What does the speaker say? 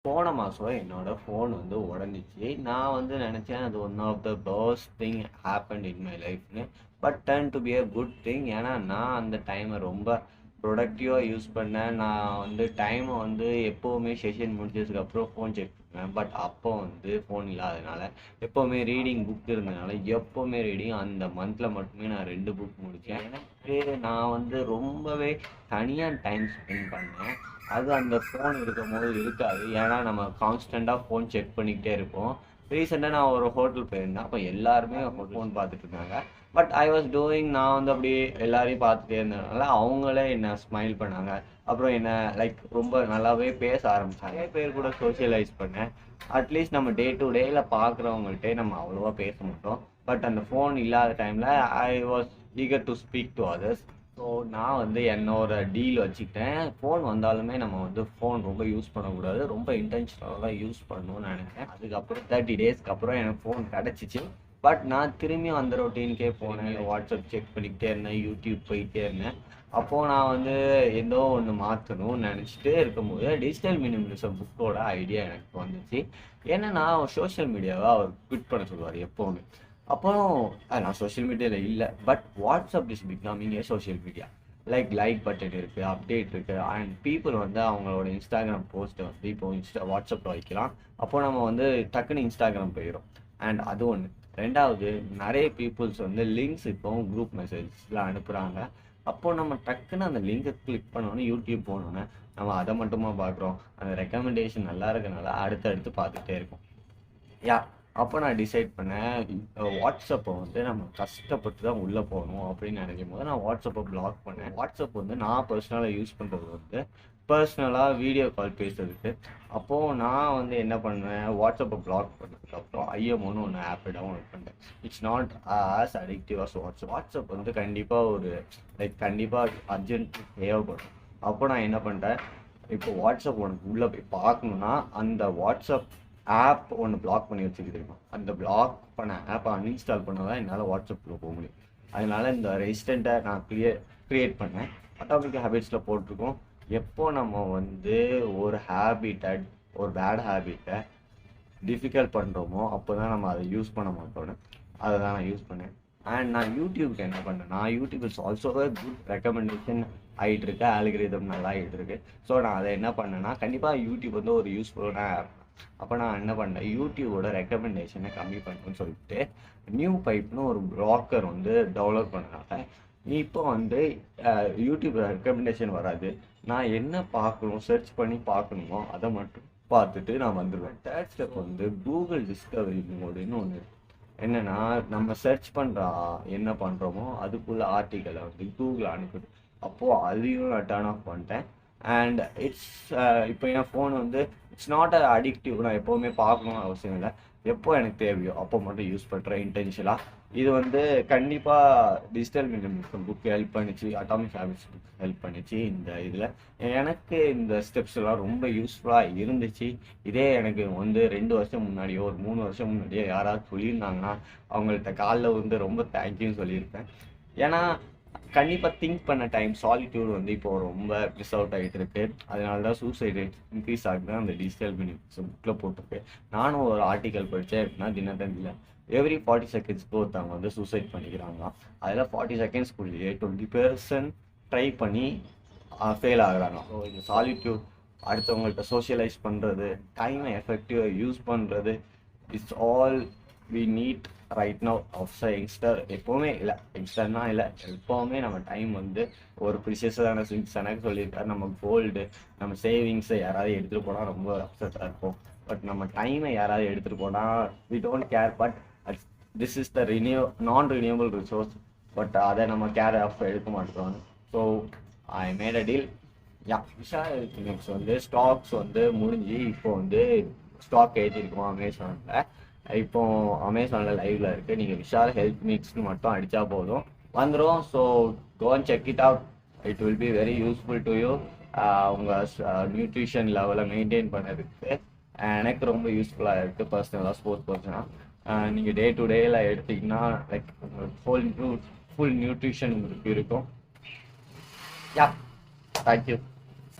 போன மாதம் என்னோட ஃபோன் வந்து உடஞ்சிச்சு. நான் வந்து நினச்சேன் அது one of the best thing happened in my லைஃப்னு. But turn to be a good thing. ஏன்னா நான் அந்த டைமை ரொம்ப ப்ரொடக்டிவாக யூஸ் பண்ணேன். நான் வந்து டைமை வந்து எப்போவுமே செஷன் முடிச்சதுக்கப்புறம் ஃபோன் செக் பண்ணுவேன். பட் அப்போ வந்து ஃபோன் இல்லாதனால எப்போவுமே ரீடிங் புக் இருந்ததுனால எப்போவுமே ரீடிங் அந்த மந்தில் மட்டுமே நான் 2 புக் முடித்தேன். எனக்கு நான் வந்து ரொம்பவே தனியாக டைம் ஸ்பெண்ட் பண்ணேன். அது அந்த ஃபோன் இருக்கும்போது இருக்காது. ஏன்னா நம்ம கான்ஸ்டண்ட்டாக ஃபோன் செக் பண்ணிக்கிட்டே இருப்போம். ரீசெண்டாக நான் ஒரு ஹோட்டல் போயிருந்தேன். அப்போ எல்லாருமே ஃபோன் பார்த்துட்டு இருந்தாங்க. பட் ஐ வாஸ் டூயிங், நான் வந்து அப்படியே எல்லாரையும் பார்த்துட்டே இருந்ததுனால அவங்களே என்ன ஸ்மைல் பண்ணாங்க. அப்புறம் என்ன லைக் ரொம்ப நல்லாவே பேச ஆரம்பித்தாங்க. நிறைய பேர் கூட சோஷியலைஸ் பண்ணேன். அட்லீஸ்ட் நம்ம டே டு டேயில் பார்க்குறவங்கள்ட்டே நம்ம அவ்வளோவா பேச மாட்டோம். பட் அந்த ஃபோன் இல்லாத டைமில் I was eager to speak to others. So நான் வந்து என்னோட டீல் வச்சுக்கிட்டேன். ஃபோன் வந்தாலுமே நம்ம வந்து ஃபோன் ரொம்ப யூஸ் பண்ணக்கூடாது. ரொம்ப இன்டென்ஷனலாக யூஸ் பண்ணணும்னு நினைக்கிறேன். அதுக்கப்புறம் 30 டேஸ்க்கு அப்புறம் எனக்கு ஃபோன் கிடச்சிச்சு. பட் நான் திரும்பியும் அந்த ரொட்டீனுக்கே போனேன். வாட்ஸ்அப் செக் பண்ணிக்கிட்டே இருந்தேன், யூடியூப் போயிட்டே இருந்தேன். அப்போது நான் வந்து ஏதோ ஒன்று மாற்றணும்னு நினச்சிட்டே இருக்கும்போது டிஜிட்டல் மினிமலிசம் புக்கோட ஐடியா எனக்கு வந்துச்சு. ஏன்னா நான் சோஷியல் மீடியாவை அவர் குவிட் பண்ண சொல்லுவார் எப்போவுமே. அப்புறம் நான் சோஷியல் மீடியாவில் இல்லை. But WhatsApp is becoming A social media. Like button இருக்குது, அப்டேட் இருக்குது. அண்ட் பீப்புள் வந்து அவங்களோட இன்ஸ்டாகிராம் போஸ்ட்டை வந்து இப்போ வாட்ஸ்அப்பில் வைக்கலாம். அப்போ நம்ம வந்து டக்குன்னு இன்ஸ்டாகிராம் போயிடும். அண்ட் அது ஒன்று. ரெண்டாவது, நிறைய பீப்புள்ஸ் வந்து லிங்க்ஸ் இப்போ குரூப் மெசேஜில் அனுப்புகிறாங்க. அப்போது நம்ம டக்குன்னு அந்த லிங்கை கிளிக் பண்ணோன்னே யூடியூப் போனோன்னே நம்ம அதை மட்டுமா பார்க்குறோம். அந்த ரெக்கமெண்டேஷன் நல்லா இருக்கனால அடுத்தடுத்து பார்த்துட்டே இருக்கோம். யா, அப்போ நான் டிசைட் பண்ணேன், வாட்ஸ்அப்பை வந்து நம்ம கஷ்டப்பட்டு தான் உள்ளே போகணும் அப்படின்னு நினைக்கும் போது நான் வாட்ஸ்அப்பை பிளாக் பண்ணேன். வாட்ஸ்அப் வந்து நான் பர்சனலாக யூஸ் பண்ணுறது வந்து பர்சனலாக வீடியோ கால் பேசுறதுக்கு. அப்போது நான் வந்து என்ன பண்ணுவேன், வாட்ஸ்அப்பை பிளாக் பண்ணதுக்கப்புறம் ஐஎம்ஓன்னு ஒன்று ஆப்பை டவுன்லோட் பண்ணேன். It's not as addictive as WhatsApp வந்து கண்டிப்பாக ஒரு கண்டிப்பாக அர்ஜென்ட் தேவைப்படும். அப்போ நான் என்ன பண்ணிட்டேன், இப்போ வாட்ஸ்அப் உனக்கு உள்ளே போய் பார்க்கணுன்னா அந்த வாட்ஸ்அப் ஆப் ஒன்று பிளாக் பண்ணி வச்சுக்கிட்டு அந்த பிளாக் பண்ண ஆப்பை அன்இன்ஸ்டால் பண்ணால் தான் என்னால் வாட்ஸ்அப்பில் போக முடியும். அதனால இந்த ரெசிஸ்டண்ட்டை நான் க்ரியேட் பண்ணேன். அட்டாமிக் ஹேபிட்ஸில் போட்டிருக்கோம். எப்போ நம்ம வந்து ஒரு ஒரு பேட் ஹேபிட்டை டிஃபிகல்ட் பண்ணுறோமோ அப்போ தான் நம்ம அதை யூஸ் பண்ண மாட்டோன்னு அதை தான் நான் யூஸ் பண்ணேன். அண்ட் நான் யூடியூப்க்கு என்ன பண்ணேன்னா, YouTube is also good recommendation ஆகிட்டு இருக்கு, ஆல்கிரிதம் நல்லா ஆகிட்டு இருக்கு. ஸோ நான் அதை என்ன பண்ணேன்னா, கண்டிப்பாக யூடியூப் வந்து ஒரு யூஸ்ஃபுல்லான ஆப். அப்போ நான் என்ன பண்ணேன், யூடியூபோட ரெக்கமெண்டேஷனை கம்மி பண்ணணும்னு சொல்லிட்டு நியூ பைப்னு ஒரு ப்ராக்கர் வந்து டெவலப் பண்ணனால இப்போ வந்து யூடியூப் ரெக்கமெண்டேஷன் வராது. நான் என்ன பார்க்கணும், சர்ச் பண்ணி பார்க்கணுமோ அதை மட்டும் பார்த்துட்டு நான் வந்துடுவேன். தேர்ட் ஸ்டெப் வந்து கூகுள் டிஸ்கவரி மோடுன்னு ஒன்று இருக்குது. என்னென்னா, நம்ம சர்ச் பண்ணுறா என்ன பண்ணுறோமோ அதுக்குள்ள ஆர்டிக்கலை வந்து கூகுள் அனுப்புது. அப்போது அதையும் நான் டர்ன் ஆஃப் பண்ணிட்டேன். அண்ட் இப்போ என் ஃபோன் வந்து இட்ஸ் நாட் அடிக்டிவ். நான் எப்போவுமே பார்க்கணும்னு அவசியம் இல்லை. எப்போ எனக்கு தேவையோ அப்போ மட்டும் யூஸ் பண்ணுறேன் இன்டென்ஷனாக. இது வந்து கண்டிப்பாக டிஜிட்டல் மினிமலிசம் புக் ஹெல்ப் பண்ணிச்சு, அட்டாமிக் ஹேபிட்ஸ் புக் ஹெல்ப் பண்ணிச்சு. இந்த இதில் எனக்கு இந்த ஸ்டெப்ஸ் எல்லாம் ரொம்ப யூஸ்ஃபுல்லாக இருந்துச்சு. இதே எனக்கு வந்து 2 வருஷம் முன்னாடியோ ஒரு 3 வருஷம் முன்னாடியோ யாராவது சொல்லியிருந்தாங்கன்னா அவங்கள்ட்ட காலில் வந்து ரொம்ப தேங்க்யூன்னு சொல்லியிருப்பேன். ஏன்னா கண்டிப்பாக திங்க் பண்ண டைம், சாலிட்யூட் வந்து இப்போ ரொம்ப மிஸ் அவுட் ஆகிட்டு இருக்கு. அதனால தான் சூசைட் ரேட் இன்க்ரீஸ் ஆகுது அந்த டிஜிட்டல் மினிமலிசம் புக்கில் போட்டிருக்கு. நானும் ஒரு ஆர்டிக்கல் படித்தேன். எப்படின்னா, தினத்தந்தியில் எவ்ரி 40 செகண்ட்ஸ்க்கு ஒருத்தவங்க வந்து சூசைட் பண்ணிக்கிறாங்க. அதில் 40 செகண்ட்ஸ்க்குள்ளேயே 20% ட்ரை பண்ணி ஃபெயில் ஆகுறாங்க. ஸோ இந்த சாலிட்யூட், அடுத்தவங்கள்ட்ட சோஷியலைஸ் பண்ணுறது, டைமை எஃபெக்டிவாக யூஸ் பண்ணுறது, it's all we need right now of youngster. எப்போவுமே இல்லை, யங்ஸ்டர்னா இல்லை, எப்போவுமே நம்ம டைம் வந்து ஒரு ப்ரிஷியஸான திங்ஸ். எனக்கு சொல்லியிருக்காரு, நம்ம கோல்டு, நம்ம சேவிங்ஸை யாராவது எடுத்துகிட்டு போனால் ரொம்ப அப்செட்டாக இருக்கும். பட் நம்ம டைமை யாராவது எடுத்துகிட்டு போனால் we don't care. But this is the non renewable resource. But அதை நம்ம கேர் ஆஃப் எடுக்க மாட்டோம். So I made a deal. Vishal electronics வந்து ஸ்டாக்ஸ் வந்து முடிஞ்சு இப்போ வந்து ஸ்டாக் ஏற்றிருக்கோம் அமேசானில். இப்போ அமேசானில் லைவ்ல இருக்குது. நீங்கள் விஷால் ஹெல்த் மிக்ஸ்னு மட்டும் அடித்தா போதும் வந்துடும். So go and check it out. It will be very useful to you. உங்கள் நியூட்ரிஷன் லெவலை மெயின்டைன் பண்ணுறதுக்கு எனக்கு ரொம்ப யூஸ்ஃபுல்லாக இருக்குது. பர்சனலாக ஸ்போர்ட்ஸ் பர்சனாக நீங்கள் டே டு டேயில் எடுத்திங்கன்னா லைக் ஃபுல் நியூட்ரிஷன் உங்களுக்கு இருக்கும். யா, தேங்க்யூ.